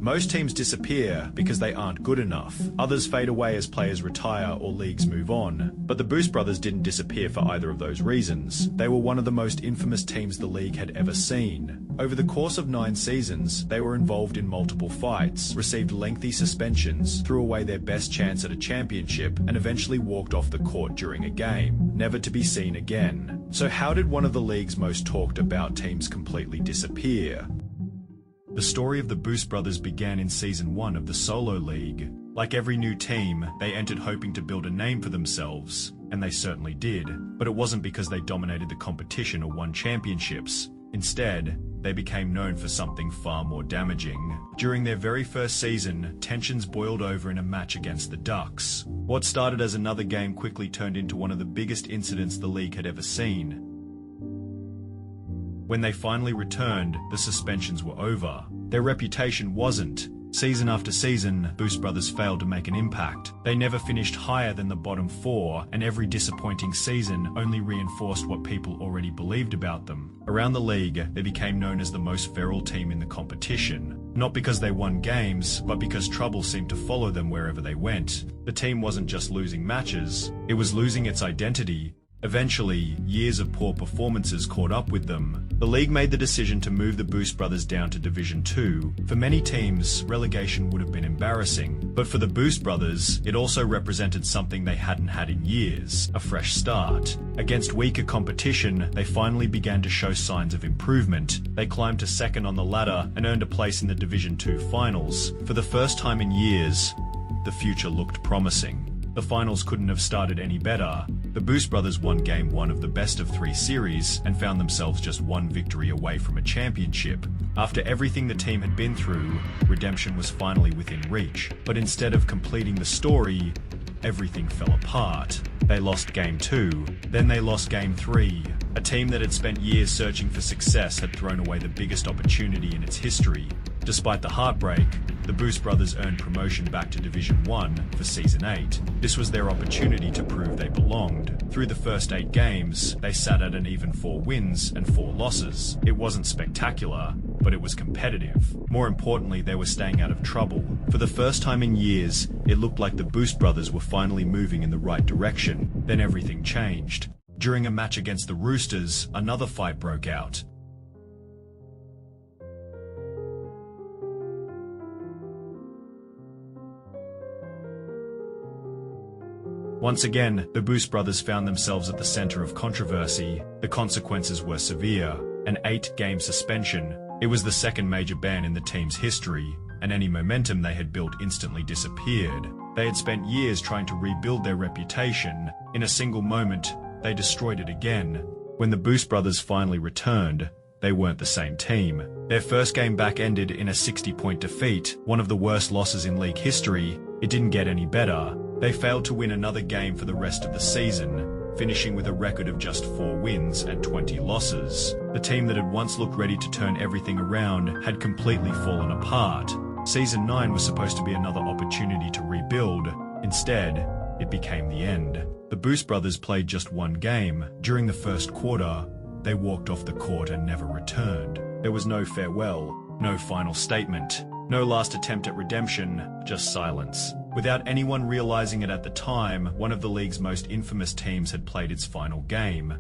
Most teams disappear because they aren't good enough. Others fade away as players retire or leagues move on. But the Boost Brothers didn't disappear for either of those reasons. They were one of the most infamous teams the league had ever seen. Over the course of 9 seasons, they were involved in multiple fights, received lengthy suspensions, threw away their best chance at a championship, and eventually walked off the court during a game, never to be seen again. So how did one of the league's most talked about teams completely disappear? The story of the Boost Brothers began in Season 1 of the Solo League. Like every new team, they entered hoping to build a name for themselves, and they certainly did, but it wasn't because they dominated the competition or won championships. Instead, they became known for something far more damaging. During their very first season, tensions boiled over in a match against the Ducks. What started as another game quickly turned into one of the biggest incidents the league had ever seen. When they finally returned, the suspensions were over. Their reputation wasn't. Season after season, Boost Brothers failed to make an impact. They never finished higher than the bottom 4, and every disappointing season only reinforced what people already believed about them. Around the league, they became known as the most feral team in the competition. Not because they won games, but because trouble seemed to follow them wherever they went. The team wasn't just losing matches, it was losing its identity. Eventually, years of poor performances caught up with them. The league made the decision to move the Boost Brothers down to Division 2. For many teams, relegation would have been embarrassing, but for the Boost Brothers, it also represented something they hadn't had in years, a fresh start. Against weaker competition, they finally began to show signs of improvement. They climbed to second on the ladder and earned a place in the Division 2 finals. For the first time in years, the future looked promising. The finals couldn't have started any better. The Boost Brothers won Game 1 of the best-of-3 series and found themselves just one victory away from a championship. After everything the team had been through, redemption was finally within reach. But instead of completing the story, everything fell apart. They lost Game 2, then they lost Game 3. A team that had spent years searching for success had thrown away the biggest opportunity in its history. Despite the heartbreak, the Boost Brothers earned promotion back to Division 1 for Season 8. This was their opportunity to prove they belonged. Through the first 8 games, they sat at an even 4 wins and 4 losses. It wasn't spectacular, but it was competitive. More importantly, they were staying out of trouble. For the first time in years, it looked like the Boost Brothers were finally moving in the right direction. Then everything changed. During a match against the Roosters, another fight broke out. Once again, the Boost Brothers found themselves at the center of controversy. The consequences were severe. An 8-game suspension. It was the second major ban in the team's history, and any momentum they had built instantly disappeared. They had spent years trying to rebuild their reputation. In a single moment, they destroyed it again. When the Boost Brothers finally returned, they weren't the same team. Their first game back ended in a 60-point defeat, one of the worst losses in league history. It didn't get any better. They failed to win another game for the rest of the season, finishing with a record of just 4 wins and 20 losses. The team that had once looked ready to turn everything around had completely fallen apart. Season 9 was supposed to be another opportunity to rebuild. Instead, it became the end. The Boost Brothers played just 1 game. During the first quarter, they walked off the court and never returned. There was no farewell, no final statement, no last attempt at redemption, just silence. Without anyone realizing it at the time, one of the league's most infamous teams had played its final game.